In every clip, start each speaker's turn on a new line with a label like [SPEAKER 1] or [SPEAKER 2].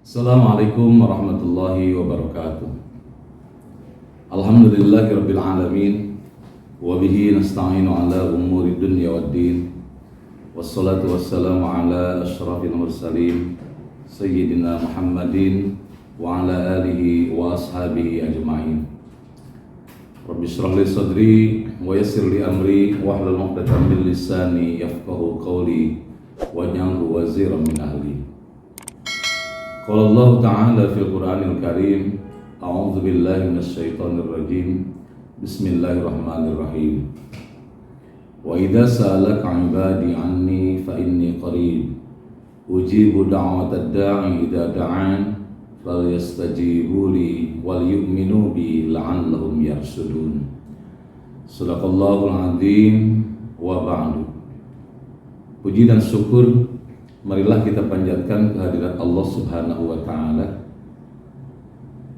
[SPEAKER 1] Assalamualaikum warahmatullahi wabarakatuh. Alhamdulillahirabbil alamin wa bihi nasta'inu ala umuri dunya waddin. Wassalatu wassalamu ala asyrafil mursalin sayyidina Muhammadin wa ala alihi wa ashabihi ajma'in. Rabbi shrah li sadri wa yassir li amri wahlul 'uqdatam min lisani yafqahu qawli waj'alhu waziran min ahli. Qala Allah Ta'ala fil Qur'anil Karim, a'udzu billahi minasyaitonir rajim. Bismillahirrahmanirrahim. Wa idza sa'alaka 'ibadi 'anni fa inni qarib. Ujibu da'watad da'i idza da'an falyastajibu li wal yu'minu bi la'allahum yarshudun. Shadaqallahul 'azim wa ba'du. Puji dan syukur marilah kita panjatkan kehadirat Allah Subhanahu wa Ta'ala.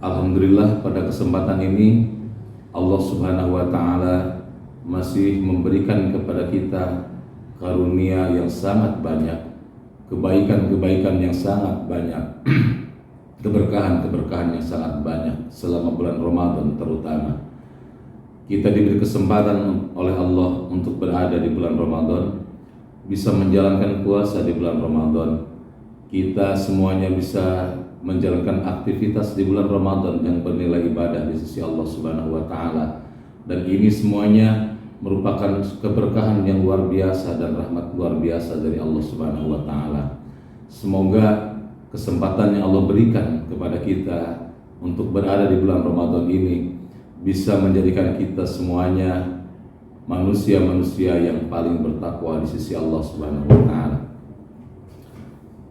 [SPEAKER 1] Alhamdulillah, pada kesempatan ini Allah Subhanahu wa Ta'ala masih memberikan kepada kita karunia yang sangat banyak, kebaikan-kebaikan yang sangat banyak, keberkahan-keberkahan yang sangat banyak selama bulan Ramadan terutama. Kita diberi kesempatan oleh Allah untuk berada di bulan Ramadan, bisa menjalankan puasa di bulan Ramadan. Kita semuanya bisa menjalankan aktivitas di bulan Ramadan yang bernilai ibadah di sisi Allah Subhanahu wa Ta'ala. Dan ini semuanya merupakan keberkahan yang luar biasa dan rahmat luar biasa dari Allah Subhanahu wa Ta'ala. Semoga kesempatan yang Allah berikan kepada kita untuk berada di bulan Ramadan ini bisa menjadikan kita semuanya manusia-manusia yang paling bertakwa di sisi Allah Subhanahu wa Ta'ala.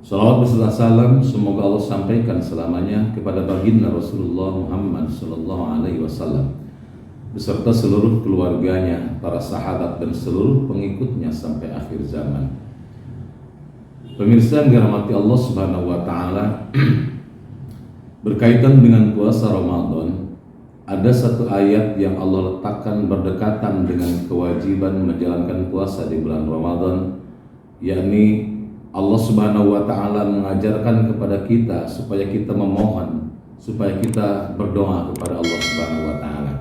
[SPEAKER 1] Salawat beserta salam semoga Allah sampaikan selamanya kepada baginda Rasulullah Muhammad sallallahu alaihi wasallam beserta seluruh keluarganya, para sahabat dan seluruh pengikutnya sampai akhir zaman. Pemirsa yang dirahmati Allah Subhanahu wa Ta'ala, berkaitan dengan puasa Ramadan, ada satu ayat yang Allah letakkan berdekatan dengan kewajiban menjalankan puasa di bulan Ramadan, yakni Allah Subhanahu wa Ta'ala mengajarkan kepada kita supaya kita memohon, supaya kita berdoa kepada Allah Subhanahu wa Ta'ala.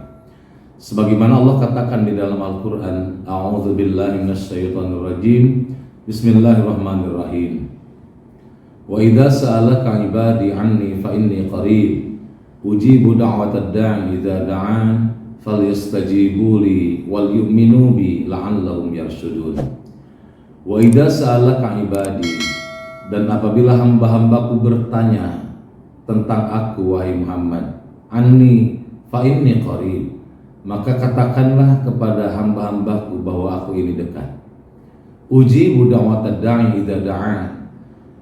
[SPEAKER 1] Sebagaimana Allah katakan di dalam Al-Qur'an, a'udzu billahi minasyaitonir rajim. Bismillahirrahmanirrahim. Wa idza sa'alaka 'ibadi 'anni fa inni qarib. Ujibu da'watad da'i idza da'an falyastajibu li wal yu'minu bi la'allahum yarshudun. Wa idza sa'alaka 'ibadi, dan apabila hamba-hambaku bertanya tentang aku wahai Muhammad, anni fa inni qarib, maka katakanlah kepada hamba-hambaku bahwa aku ini dekat. Ujibu da'watad da'i idza da'an,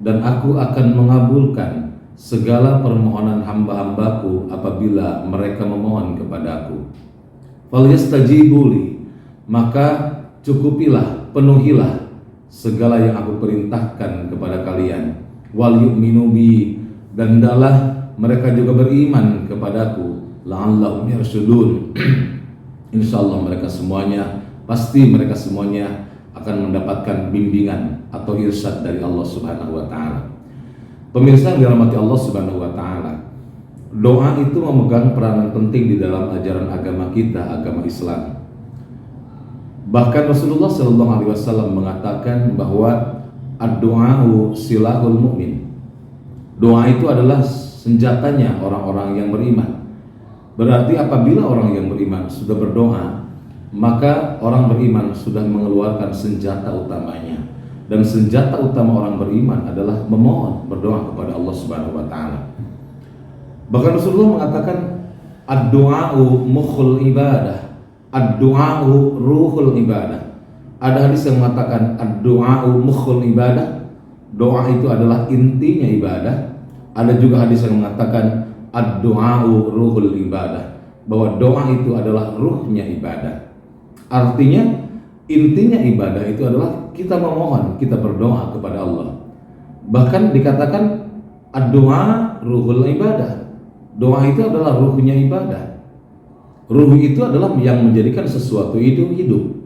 [SPEAKER 1] dan aku akan mengabulkan segala permohonan hamba-hambaku apabila mereka memohon kepadaku. Falyastajibuli, maka cukupilah, penuhilah segala yang aku perintahkan kepada kalian. Wal yu'minu bi, dan hendaklah mereka juga beriman kepadaku. La'allahum yarshudun. Insyaallah mereka semuanya, pasti mereka semuanya akan mendapatkan bimbingan atau irsyad dari Allah Subhanahu wa Ta'ala. Pemirsa yang dirahmati Allah Subhanahu wa Ta'ala, doa itu memegang peranan penting di dalam ajaran agama kita, agama Islam. Bahkan Rasulullah sallallahu alaihi wasallam mengatakan bahwa ad-du'a'u silahul mu'min. Doa itu adalah senjatanya orang-orang yang beriman. Berarti apabila orang yang beriman sudah berdoa, maka orang beriman sudah mengeluarkan senjata utamanya. Dan senjata utama orang beriman adalah memohon, berdoa kepada Allah Subhanahu wa Ta'ala. Bahkan Rasulullah mengatakan ad-du'a'u mukhul ibadah, ad-du'a'u ruhul ibadah. Ada hadis yang mengatakan ad-du'a'u mukhul ibadah, doa itu adalah intinya ibadah. Ada juga hadis yang mengatakan ad-du'a'u ruhul ibadah, bahwa doa itu adalah ruhnya ibadah. Artinya intinya ibadah itu adalah kita memohon, kita berdoa kepada Allah. Bahkan dikatakan ad-du'a ruhul ibadah. Doa itu adalah ruhnya ibadah. Ruh itu adalah yang menjadikan sesuatu itu hidup.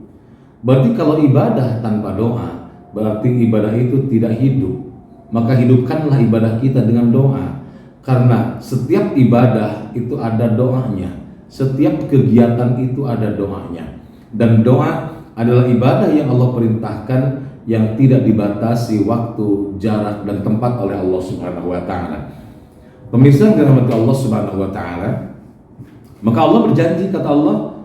[SPEAKER 1] Berarti kalau ibadah tanpa doa, berarti ibadah itu tidak hidup. maka hidupkanlah ibadah kita dengan doa. Karena setiap ibadah itu ada doanya, setiap kegiatan itu ada doanya. Dan doa adalah ibadah yang Allah perintahkan, yang tidak dibatasi waktu, jarak, dan tempat oleh Allah Subhanahu wa Ta'ala. Pemirsa yang dirahmati Allah Subhanahu wa Ta'ala, maka Allah berjanji, kata Allah,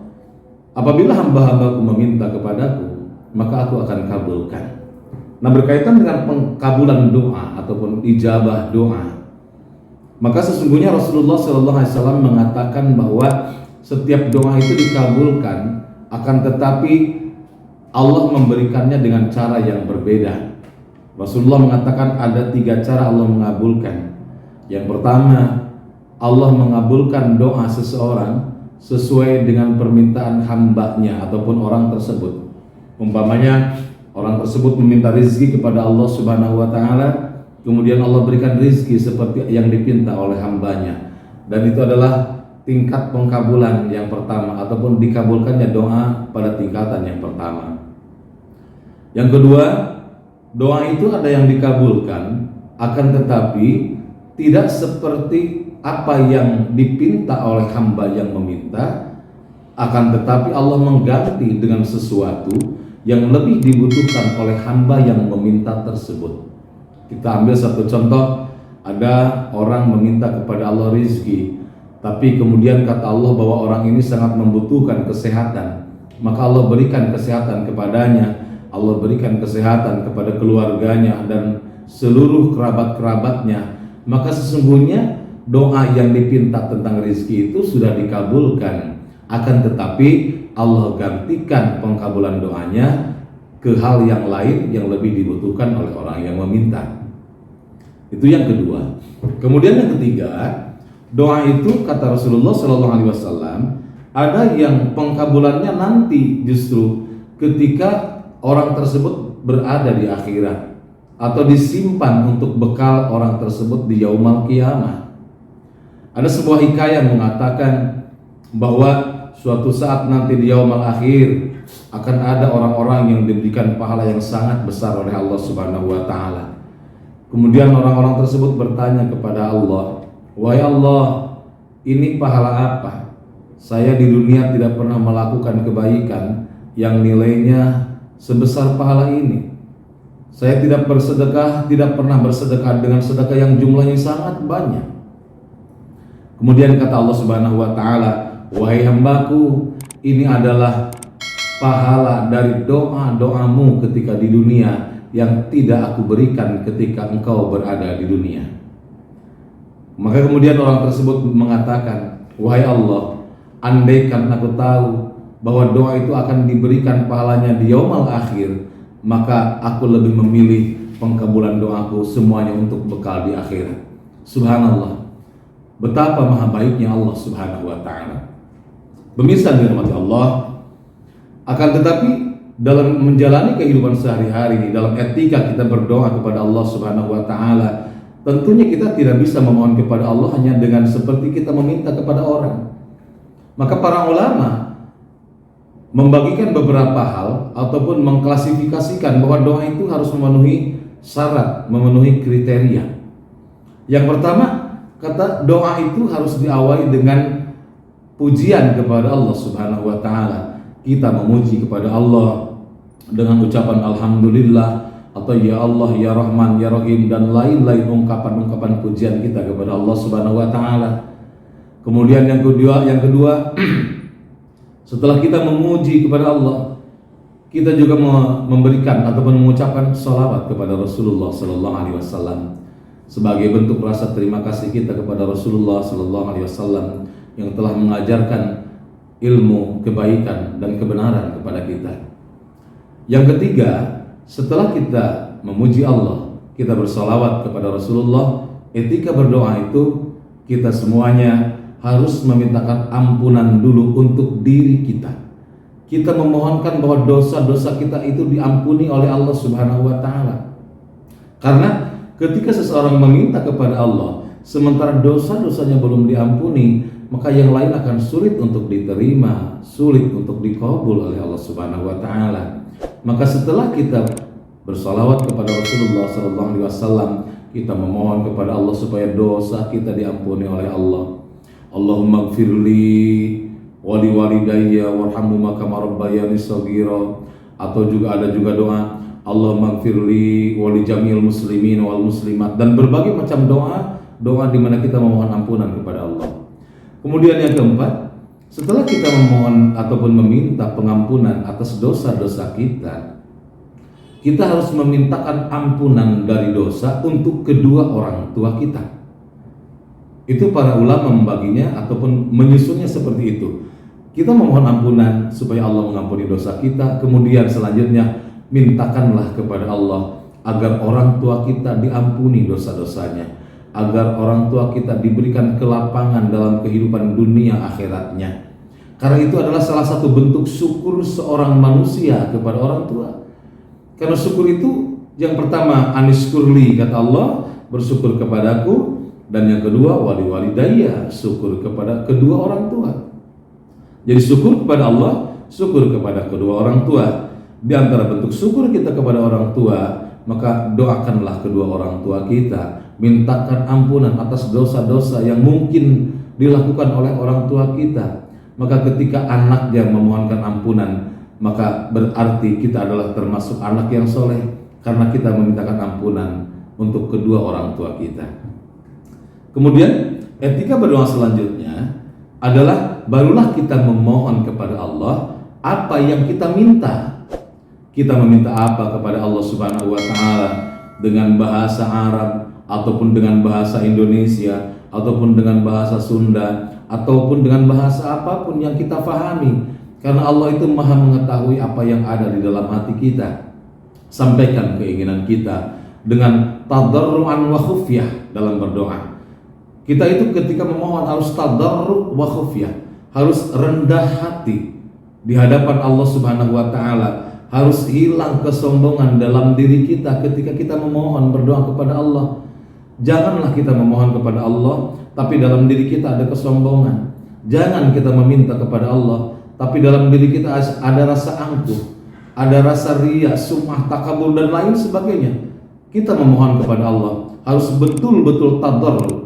[SPEAKER 1] apabila hamba-hambaku meminta kepadaku, maka aku akan kabulkan. Nah, berkaitan dengan pengkabulan doa ataupun ijabah doa, maka sesungguhnya Rasulullah SAW mengatakan bahwa setiap doa itu dikabulkan, akan tetapi Allah memberikannya dengan cara yang berbeda. Rasulullah mengatakan ada 3 cara Allah mengabulkan. Yang pertama, Allah mengabulkan doa seseorang sesuai dengan permintaan hambanya ataupun orang tersebut. Umpamanya orang tersebut meminta rezeki kepada Allah Subhanahu wa Ta'ala, kemudian Allah berikan rezeki seperti yang dipinta oleh hambanya, dan itu adalah tingkat pengkabulan yang pertama ataupun dikabulkannya doa pada tingkatan yang pertama. Yang kedua, doa itu ada yang dikabulkan, akan tetapi tidak seperti apa yang dipinta oleh hamba yang meminta, akan tetapi Allah mengganti dengan sesuatu yang lebih dibutuhkan oleh hamba yang meminta tersebut. Kita ambil satu contoh, ada orang meminta kepada Allah rizki, tapi kemudian kata Allah bahwa orang ini sangat membutuhkan kesehatan, maka Allah berikan kesehatan kepadanya, Allah berikan kesehatan kepada keluarganya dan seluruh kerabat-kerabatnya. Maka sesungguhnya doa yang dipinta tentang rizki itu sudah dikabulkan, akan tetapi Allah gantikan pengkabulan doanya ke hal yang lain yang lebih dibutuhkan oleh orang yang meminta. Itu yang kedua. Kemudian yang ketiga, doa itu kata Rasulullah SAW ada yang pengkabulannya nanti justru ketika orang tersebut berada di akhirat atau disimpan untuk bekal orang tersebut di yaumul qiyamah. Ada sebuah hikayat mengatakan bahwa suatu saat nanti di yaumul akhir akan ada orang-orang yang diberikan pahala yang sangat besar oleh Allah Subhanahu wa Ta'ala. Kemudian orang-orang tersebut bertanya kepada Allah, "Wahai Allah, ini pahala apa? Saya di dunia tidak pernah melakukan kebaikan yang nilainya sebesar pahala ini. Saya tidak bersedekah, tidak pernah bersedekah dengan sedekah yang jumlahnya sangat banyak." Kemudian kata Allah Subhanahu wa Ta'ala, "Wahai hambaku, ini adalah pahala dari doa-doamu ketika di dunia yang tidak aku berikan ketika engkau berada di dunia." Maka kemudian orang tersebut mengatakan, "Wahai Allah, andaikan aku tahu bahwa doa itu akan diberikan pahalanya di yaumul akhir, maka aku lebih memilih pengkabulan doaku semuanya untuk bekal di akhirat." Subhanallah, betapa maha baiknya Allah Subhanahu wa Ta'ala. Pemirsa dirahmati Allah, akan tetapi dalam menjalani kehidupan sehari-hari, dalam etika kita berdoa kepada Allah Subhanahu wa Ta'ala, tentunya kita tidak bisa memohon kepada Allah hanya dengan seperti kita meminta kepada orang. Maka para ulama membagikan beberapa hal ataupun mengklasifikasikan bahwa doa itu harus memenuhi syarat, memenuhi kriteria. Yang pertama, kata doa itu harus diawali dengan pujian kepada Allah Subhanahu wa Ta'ala. Kita memuji kepada Allah dengan ucapan alhamdulillah atau ya Allah, ya Rahman, ya Rahim, dan lain-lain ungkapan-ungkapan pujian kita kepada Allah Subhanahu wa Ta'ala. Kemudian yang kedua, setelah kita memuji kepada Allah, kita juga memberikan ataupun mengucapkan salawat kepada Rasulullah sallallahu alaihi wasallam sebagai bentuk rasa terima kasih kita kepada Rasulullah sallallahu alaihi wasallam yang telah mengajarkan ilmu, kebaikan, dan kebenaran kepada kita. Yang ketiga, setelah kita memuji Allah, kita bersalawat kepada Rasulullah. Etika berdoa itu kita semuanya harus memintakan ampunan dulu untuk diri kita. Kita memohonkan bahwa dosa-dosa kita itu diampuni oleh Allah Subhanahu wa Ta'ala. Karena ketika seseorang meminta kepada Allah sementara dosa-dosanya belum diampuni, maka yang lain akan sulit untuk diterima, sulit untuk dikabul oleh Allah Subhanahu wa Ta'ala. Maka setelah kita bersalawat kepada Rasulullah sallallahu alaihi wasallam, kita memohon kepada Allah supaya dosa kita diampuni oleh Allah. Allahumma gfirli wali walidayya warhamhuma kama rabbayani shaghira. Atau juga ada juga doa Allahumma gfirli wali jamil muslimin wal muslimat, dan berbagai macam doa di mana kita memohon ampunan kepada Allah. Kemudian yang keempat, setelah kita memohon ataupun meminta pengampunan atas dosa-dosa kita harus memintakan ampunan dari dosa untuk kedua orang tua kita. Itu para ulama membaginya ataupun menyusunnya seperti itu. Kita memohon ampunan supaya Allah mengampuni dosa kita. Kemudian selanjutnya mintakanlah kepada Allah agar orang tua kita diampuni dosa-dosanya, agar orang tua kita diberikan kelapangan dalam kehidupan dunia akhiratnya. Karena itu adalah salah satu bentuk syukur seorang manusia kepada orang tua. Karena syukur itu yang pertama anishkurli, kata Allah, bersyukur kepadaku. Dan yang kedua wali walidayya, syukur kepada kedua orang tua. Jadi syukur kepada Allah, syukur kepada kedua orang tua. Di antara bentuk syukur kita kepada orang tua, maka doakanlah kedua orang tua kita, mintakan ampunan atas dosa-dosa yang mungkin dilakukan oleh orang tua kita. Maka ketika anak yang memohonkan ampunan, maka berarti kita adalah termasuk anak yang soleh, karena kita memintakan ampunan untuk kedua orang tua kita. Kemudian etika berdoa selanjutnya adalah barulah kita memohon kepada Allah apa yang kita minta. Kita meminta apa kepada Allah Subhanahu wa taala dengan bahasa Arab ataupun dengan bahasa Indonesia ataupun dengan bahasa Sunda ataupun dengan bahasa apapun yang kita fahami, karena Allah itu Maha mengetahui apa yang ada di dalam hati kita. Sampaikan keinginan kita dengan tadarruan wa khufyah dalam berdoa. Kita itu ketika memohon harus tadarru wa khufyah, harus rendah hati di hadapan Allah Subhanahu wa taala, harus hilang kesombongan dalam diri kita ketika kita memohon berdoa kepada Allah. Janganlah kita memohon kepada Allah tapi dalam diri kita ada kesombongan. Jangan kita meminta kepada Allah tapi dalam diri kita ada rasa angkuh, ada rasa riya, sum'ah, takabur dan lain sebagainya. Kita memohon kepada Allah harus betul-betul tadarru,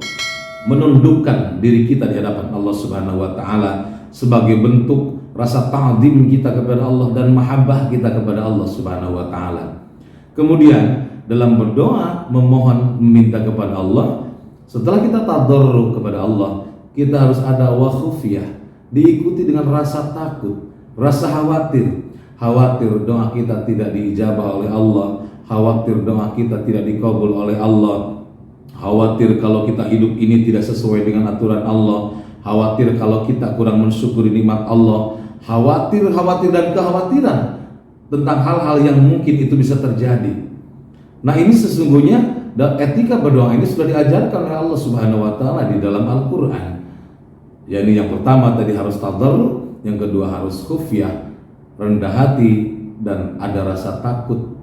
[SPEAKER 1] menundukkan diri kita di hadapan Allah Subhanahu wa taala sebagai bentuk rasa ta'zim kita kepada Allah dan mahabbah kita kepada Allah Subhanahu wa taala. Kemudian dalam berdoa memohon meminta kepada Allah, setelah kita tadarru kepada Allah, kita harus ada wa khufyah, diikuti dengan rasa takut, rasa khawatir. Khawatir doa kita tidak diijabah oleh Allah, khawatir doa kita tidak dikabul oleh Allah, khawatir kalau kita hidup ini tidak sesuai dengan aturan Allah, khawatir kalau kita kurang mensyukuri nikmat Allah, khawatir dan kekhawatiran tentang hal-hal yang mungkin itu bisa terjadi. Nah, ini sesungguhnya dan etika berdoa ini sudah diajarkan oleh Allah Subhanahu wa taala di dalam Al-Qur'an. Yani yang pertama tadi harus tadarru, yang kedua harus khufyah, rendah hati, dan ada rasa takut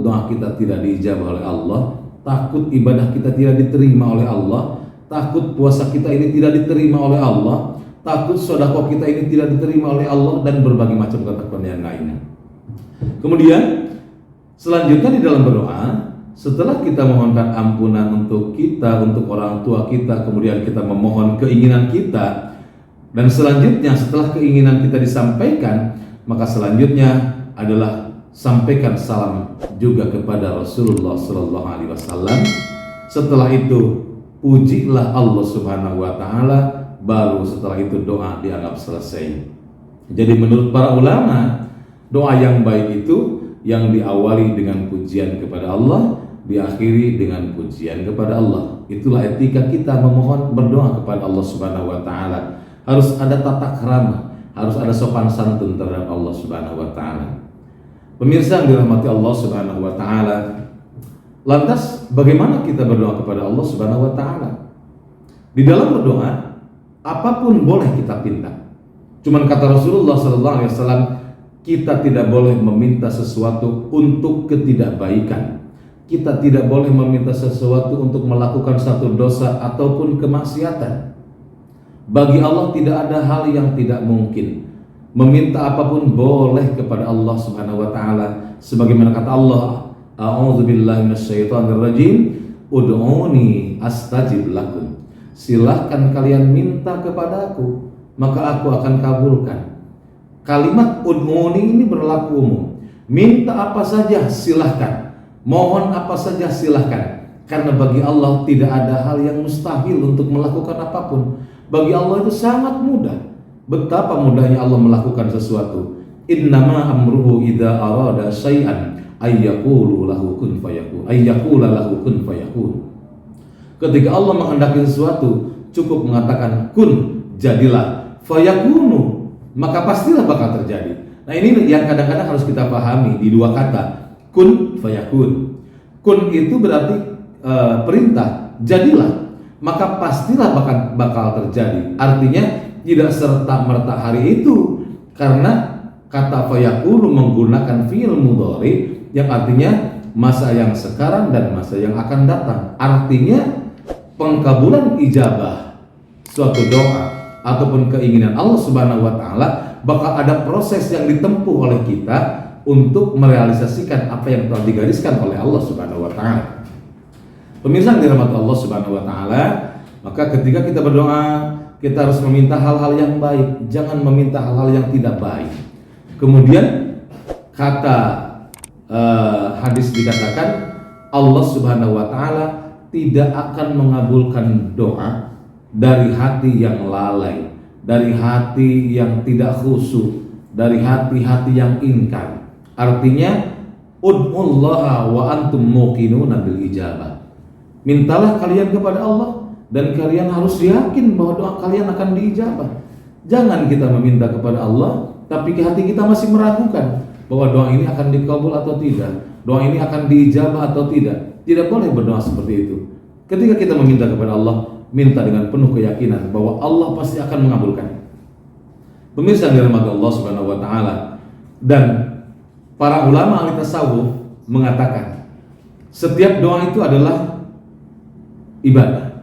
[SPEAKER 1] doa kita tidak diijabah oleh Allah, takut ibadah kita tidak diterima oleh Allah, takut puasa kita ini tidak diterima oleh Allah, takut sedekah kita ini tidak diterima oleh Allah, dan berbagai macam ketakutan yang lainnya. Kemudian selanjutnya di dalam berdoa, setelah kita memohonkan ampunan untuk kita, untuk orang tua kita, kemudian kita memohon keinginan kita, dan selanjutnya setelah keinginan kita disampaikan, maka selanjutnya adalah sampaikan salam juga kepada Rasulullah Sallallahu Alaihi Wasallam. Setelah itu pujilah Allah Subhanahu Wa Taala, baru setelah itu doa dianggap selesai. Jadi menurut para ulama, doa yang baik itu yang diawali dengan pujian kepada Allah, diakhiri dengan pujian kepada Allah. Itulah etika kita memohon berdoa kepada Allah Subhanahu Wa Taala. Harus ada tata krama, harus ada sopan santun terhadap Allah Subhanahu Wa Taala. Pemirsa yang dirahmati Allah Subhanahu Wa Taala, lantas bagaimana kita berdoa kepada Allah Subhanahu Wa Taala? Di dalam berdoa, apapun boleh kita pinta. Cuman kata Rasulullah Sallallahu Alaihi Wasallam, kita tidak boleh meminta sesuatu untuk ketidakbaikan. Kita tidak boleh meminta sesuatu untuk melakukan satu dosa ataupun kemaksiatan. Bagi Allah tidak ada hal yang tidak mungkin. Meminta apapun boleh kepada Allah Subhanahu wa taala, sebagaimana kata Allah, a'udzubillahi minasyaitonirrajim, ud'uni astajib lakum. Silahkan kalian minta kepadaku, maka aku akan kabulkan. Kalimat ud'uni ini berlaku umum. Minta apa saja silahkan, mohon apa saja silahkan. Karena bagi Allah tidak ada hal yang mustahil untuk melakukan apapun. Bagi Allah itu sangat mudah. Betapa mudahnya Allah melakukan sesuatu. Innama amruhu idza arada syai'an ayyaqulu lahu kun fayakun. Ayyaqula lahu kun fayakun. Ketika Allah menghendaki sesuatu, cukup mengatakan kun, jadilah, fayakunu, maka pastilah bakal terjadi. Nah, ini yang kadang-kadang harus kita pahami di dua kata, kun fayakun. Kun itu berarti perintah, jadilah, maka pastilah bakal terjadi. Artinya tidak serta-merta hari itu, karena kata fayakunu menggunakan fi'il mudhari yang artinya masa yang sekarang dan masa yang akan datang. Artinya pengkabulan ijabah suatu doa ataupun keinginan Allah Subhanahu wa taala bakal ada proses yang ditempuh oleh kita untuk merealisasikan apa yang telah digariskan oleh Allah Subhanahu wa taala. Pemirsa yang dirahmati Allah Subhanahu wa taala, maka ketika kita berdoa, kita harus meminta hal-hal yang baik, jangan meminta hal-hal yang tidak baik. Kemudian kata hadis dikatakan Allah Subhanahu wa taala tidak akan mengabulkan doa dari hati yang lalai, dari hati yang tidak khusyuk, dari hati-hati yang ingkar. Artinya ud'ullaha wa antum muqinuna bil ijabah. Mintalah kalian kepada Allah dan kalian harus yakin bahwa doa kalian akan diijabah. Jangan kita meminta kepada Allah tapi hati kita masih meragukan bahwa doa ini akan dikabul atau tidak, doa ini akan diijabah atau tidak. Tidak boleh berdoa seperti itu. Ketika kita meminta kepada Allah, minta dengan penuh keyakinan bahwa Allah pasti akan mengabulkan. Pemirsa yang dirahmati Allah Subhanahu wa taala, dan para ulama ahli tasawuf mengatakan setiap doa itu adalah ibadah.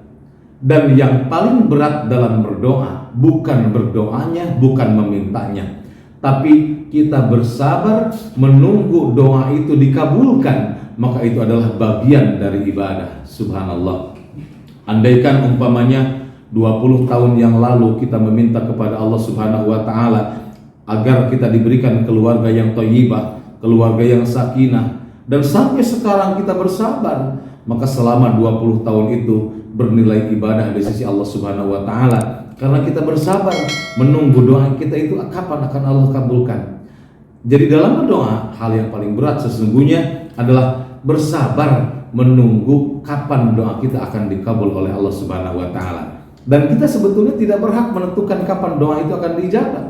[SPEAKER 1] Dan yang paling berat dalam berdoa bukan berdoanya, bukan memintanya, tapi kita bersabar menunggu doa itu dikabulkan, maka itu adalah bagian dari ibadah. Subhanallah. Andaikan umpamanya 20 tahun yang lalu kita meminta kepada Allah Subhanahu wa taala agar kita diberikan keluarga yang thayyibah, keluarga yang sakinah, dan sampai sekarang kita bersabar, maka selama 20 tahun itu bernilai ibadah di sisi Allah Subhanahu wa taala, karena kita bersabar menunggu doa kita itu kapan akan Allah kabulkan. Jadi dalam berdoa, hal yang paling berat sesungguhnya adalah bersabar menunggu kapan doa kita akan dikabul oleh Allah Subhanahu wa taala. Dan kita sebetulnya tidak berhak menentukan kapan doa itu akan diijabah.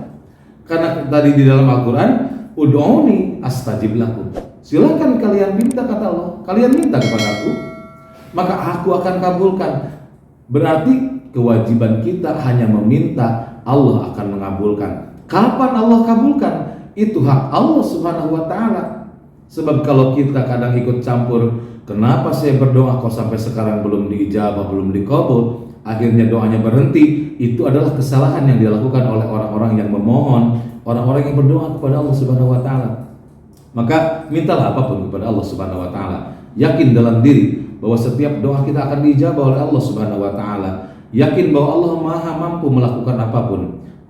[SPEAKER 1] Karena tadi di dalam Al-Qur'an, ud'uni astajib lakum. Silakan kalian minta, kata Allah. Kalian minta kepada aku, maka aku akan kabulkan. Berarti kewajiban kita hanya meminta, Allah akan mengabulkan. Kapan Allah kabulkan? Itu hak Allah Subhanahu wa taala. Sebab kalau kita kadang ikut campur, kenapa saya berdoa kok sampai sekarang belum diijabah, belum dikabul, akhirnya doanya berhenti, itu adalah kesalahan yang dilakukan oleh orang-orang yang memohon, orang-orang yang berdoa kepada Allah Subhanahu wa taala. Maka mintalah apapun kepada Allah Subhanahu wa taala. Yakin dalam diri bahwa setiap doa kita akan diijabah oleh Allah Subhanahu wa taala. Yakin bahwa Allah Maha mampu melakukan apapun.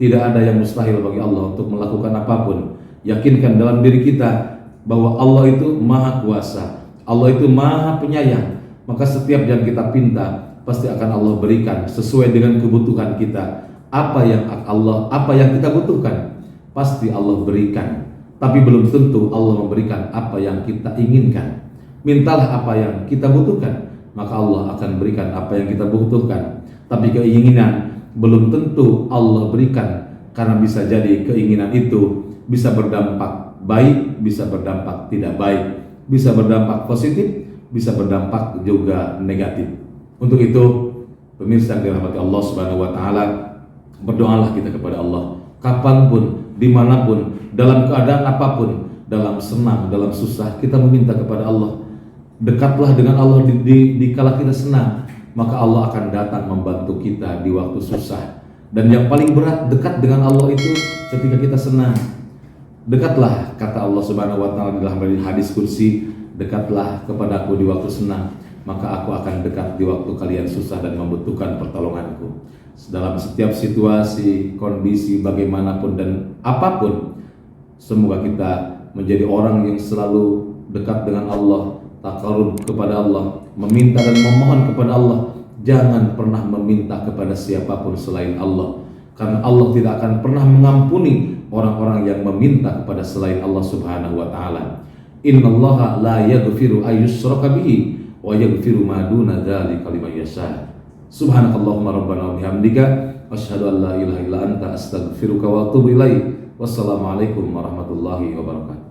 [SPEAKER 1] Tidak ada yang mustahil bagi Allah untuk melakukan apapun. Yakinkan dalam diri kita bahwa Allah itu Maha Kuasa, Allah itu Maha Penyayang. Maka setiap yang kita pinta pasti akan Allah berikan sesuai dengan kebutuhan kita. Apa yang kita butuhkan pasti Allah berikan. Tapi belum tentu Allah memberikan apa yang kita inginkan. Mintalah apa yang kita butuhkan, maka Allah akan berikan apa yang kita butuhkan. Tapi keinginan belum tentu Allah berikan, karena bisa jadi keinginan itu bisa berdampak baik, bisa berdampak tidak baik, bisa berdampak positif, bisa berdampak juga negatif. Untuk itu, pemirsa yang dirahmati Allah Subhanahu wa taala, berdoalah kita kepada Allah kapanpun, dimanapun, dalam keadaan apapun, dalam senang, dalam susah, kita meminta kepada Allah. Dekatlah dengan Allah di kala kita senang, maka Allah akan datang membantu kita di waktu susah. Dan yang paling berat, dekat dengan Allah itu ketika kita senang. Dekatlah, kata Allah Subhanahu wa taala dalam hadis kursi, dekatlah kepadaku di waktu senang, maka aku akan dekat di waktu kalian susah dan membutuhkan pertolonganku. Dalam setiap situasi, kondisi, bagaimanapun dan apapun, semoga kita menjadi orang yang selalu dekat dengan Allah, takarub kepada Allah, meminta dan memohon kepada Allah. Jangan pernah meminta kepada siapapun selain Allah, karena Allah tidak akan pernah mengampuni orang-orang yang meminta kepada selain Allah Subhanahu wa taala. Innallaha la yaghfiru ayyushraka bihi wa yaghfiru ma duna dzalika liman yasha. Subhanakallahumma rabbana wa bihamdika asyhadu an la ilaha illa anta astaghfiruka wa atubu ilaik. Wassalamualaikum warahmatullahi wabarakatuh.